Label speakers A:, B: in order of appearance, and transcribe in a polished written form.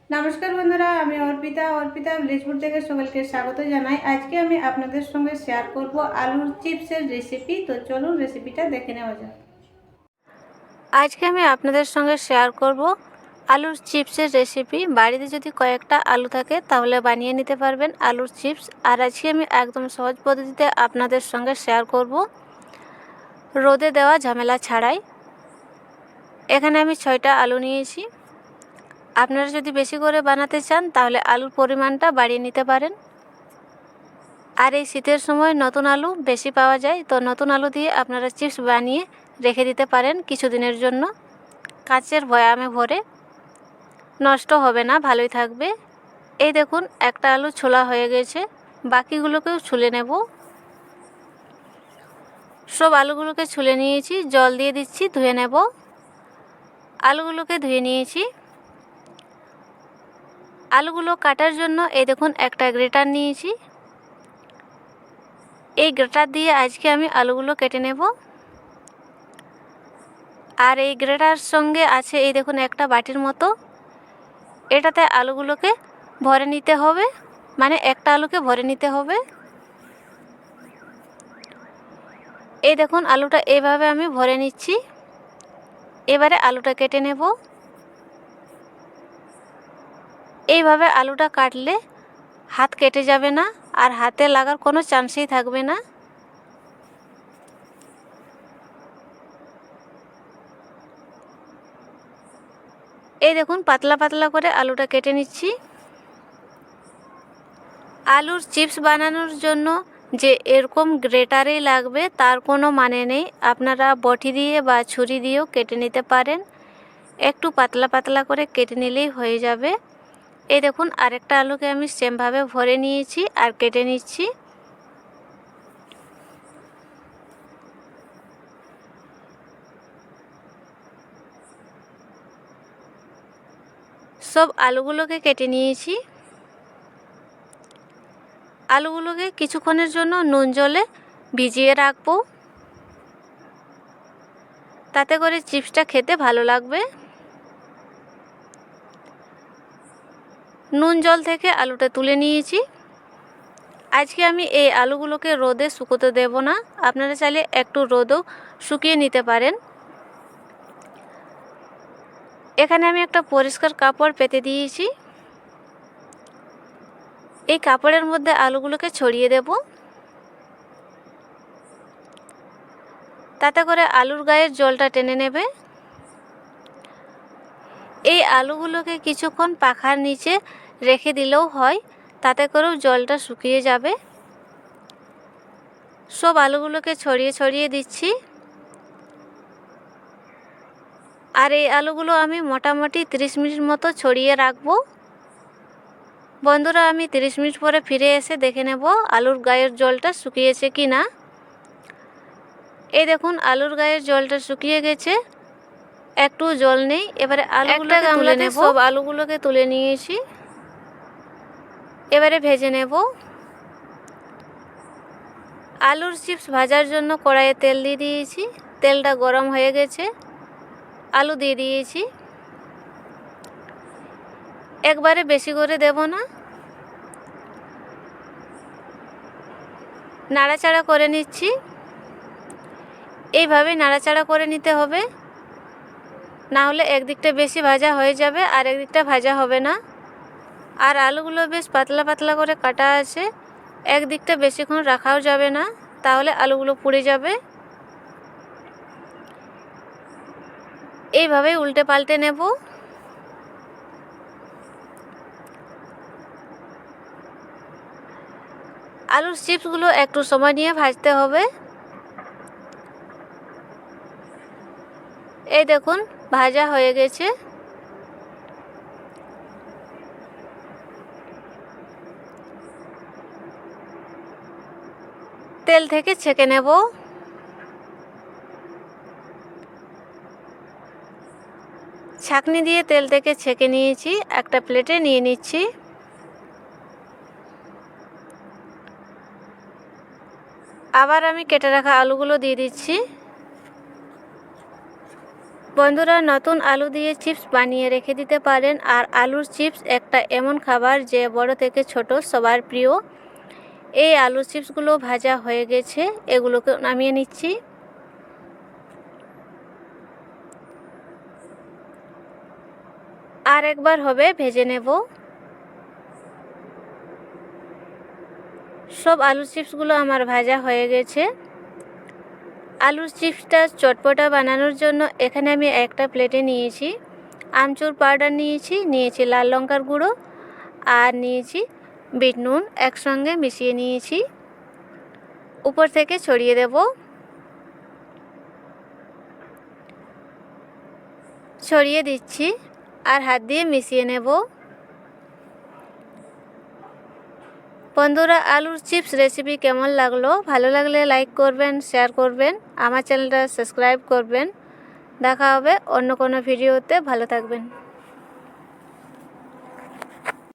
A: নমস্কার বন্ধুরা, আমি অর্পিতা ভিলেজপুর থেকে সকলকে স্বাগত জানাই। আজকে আমি আপনাদের সঙ্গে শেয়ার করব আলুর চিপসের রেসিপি। তো চলুন রেসিপিটা দেখে নেওয়া যাক। আজকে আমি আপনাদের সঙ্গে শেয়ার করব আলুর চিপসের রেসিপি। বাড়িতে যদি কয়েকটা আলু থাকে তাহলে বানিয়ে নিতে পারবেন আলুর চিপস। আর আজকে আমি একদম সহজ পদ্ধতিতে আপনাদের সঙ্গে শেয়ার করব, রোদে দেওয়া ঝামেলা ছাড়াই। এখানে আমি 6টা আলু নিয়েছি। আপনারা যদি বেশি করে বানাতে চান তাহলে আলুর পরিমাণটা বাড়িয়ে নিতে পারেন। আর এই শীতের সময় নতুন আলু বেশি পাওয়া যায়, তো নতুন আলু দিয়ে আপনারা চিপস বানিয়ে রেখে দিতে পারেন কিছুদিনের জন্য। কাঁচের বয়ামে ভরে, নষ্ট হবে না, ভালোই থাকবে। এই দেখুন, একটা আলু ছোলা হয়ে গেছে, বাকিগুলোকেও ছুলে নেব। সব আলুগুলোকে ছুলে নিয়েছি, জল দিয়ে দিচ্ছি, ধুয়ে নেব। আলুগুলোকে ধুয়ে নিয়েছি। আলুগুলো কাটার জন্য এই দেখুন একটা গ্রেটার নিয়েছি। এই গ্রেটার দিয়ে আজকে আমি আলুগুলো কেটে নেব। আর এই গ্রেটার সঙ্গে আছে এই দেখুন একটা বাটির মতো, এটাতে আলুগুলোকে ভরে নিতে হবে, মানে একটা আলুকে ভরে নিতে হবে। এই দেখুন আলুটা এইভাবে আমি ভরে নিচ্ছি। এবারে আলুটা কেটে নেব। এইভাবে আলুটা কাটলে হাত কেটে যাবে না, আর হাতে লাগার কোনো চান্সই থাকবে না। এই দেখুন পাতলা পাতলা করে আলুটা কেটে নিচ্ছি। আলুর চিপস বানানোর জন্য যে এরকম গ্রেটারেই লাগবে তার কোনো মানে নেই, আপনারা বটি দিয়ে বা ছুরি দিয়েও কেটে নিতে পারেন। একটু পাতলা পাতলা করে কেটে নিলেই হয়ে যাবে। এই দেখুন আরেকটা আলুকে আমি সেমভাবে ভরে নিয়েছি আর কেটে নিচ্ছি। সব আলুগুলোকে কেটে নিয়েছি। আলুগুলোকে কিছুক্ষণের জন্য নুন জলে ভিজিয়ে রাখবো, তাতে করে চিপসটা খেতে ভালো লাগবে। নুন জল থেকে আলুটা তুলে নিয়েছি। আজকে আমি এই আলুগুলোকে রোদে শুকোতে দেব না, আপনারা চাইলে একটু রোদেও শুকিয়ে নিতে পারেন। এখানে আমি একটা পরিষ্কার কাপড় পেতে দিয়েছি। এই কাপড়ের মধ্যে আলুগুলোকে ছড়িয়ে দেব, তাতে করে আলুর গায়ের জলটা টেনে নেবে। এই আলুগুলোকে কিছুক্ষণ পাখার নিচে রেখে দিলেও হয়, তাতে করেও জলটা শুকিয়ে যাবে। সব আলুগুলোকে ছড়িয়ে ছড়িয়ে দিচ্ছি। আর এই আলুগুলো আমি মোটামুটি 30 মিনিট মতো ছড়িয়ে রাখবো। বন্ধুরা, আমি 30 মিনিট পরে ফিরে এসে দেখে নেব আলুর গায়ের জলটা শুকিয়েছে কি না। এই দেখুন আলুর গায়ের জলটা শুকিয়ে গেছে, একটু জল নেই। এবারে আলুগুলোকে তুলে নেব। সব আলুগুলোকে তুলে নিয়েছি, এবারে ভেজে নেব। আলুর চিপস ভাজার জন্য কড়াইয়ে তেল দিয়ে দিয়েছি। তেলটা গরম হয়ে গেছে, আলু দিয়ে দিয়েছি। একবারে বেশি করে দেব না, নাড়াচাড়া করে নিচ্ছি। এইভাবে নাড়াচাড়া করে নিতে হবে, না হলে একদিকটা বেশি ভাজা হয়ে যাবে আর একদিকটা ভাজা হবে না। আর আলুগুলো বেশ পাতলা পাতলা করে কাটা আছে, একদিকটা বেশিক্ষণ রাখাও যাবে না, তাহলে আলুগুলো পুড়ে যাবে। এইভাবে উল্টে পাল্টে নেব। আলুর চিপসগুলো একটু সময় নিয়ে ভাজতে হবে। এই দেখুন ভাজা হয়ে গেছে। তেল থেকে ছেঁকে নেব। ছাঁকনি দিয়ে তেল থেকে ছেঁকে নিয়েছি, একটা প্লেটে নিয়ে নিচ্ছি। আবার আমি কেটে রাখা আলুগুলো দিয়ে দিচ্ছি। বন্ধুরা, নতুন আলু দিয়ে চিপস বানিয়ে রেখে দিতে পারেন। আর আলুর চিপস একটা এমন খাবার যে বড় থেকে ছোট সবার প্রিয়। এই আলুর চিপসগুলো ভাজা হয়ে গেছে, এগুলোকে নামিয়ে নিচ্ছি। আর একবার হবে ভেজে নেব। সব আলুর চিপসগুলো আমার ভাজা হয়ে গেছে। আলুর চিপসটা চটপটা বানানোর জন্য এখানে আমি একটা প্লেটে নিয়েছি আমচুর পাউডার, নিয়েছি লাল লঙ্কার গুঁড়ো, আর নিয়েছি বিট নুন, একসঙ্গে মিশিয়ে নিয়েছি। উপর থেকে ছড়িয়ে দেব। ছড়িয়ে দিচ্ছি আর হাত দিয়ে মিশিয়ে নেব। বন্ধুরা, আলুর চিপস রেসিপি কেমন লাগলো? ভালো লাগলে লাইক করবেন, শেয়ার করবেন, আমার চ্যানেলটা সাবস্ক্রাইব করবেন। দেখা হবে অন্য কোনো ভিডিওতে। ভালো থাকবেন।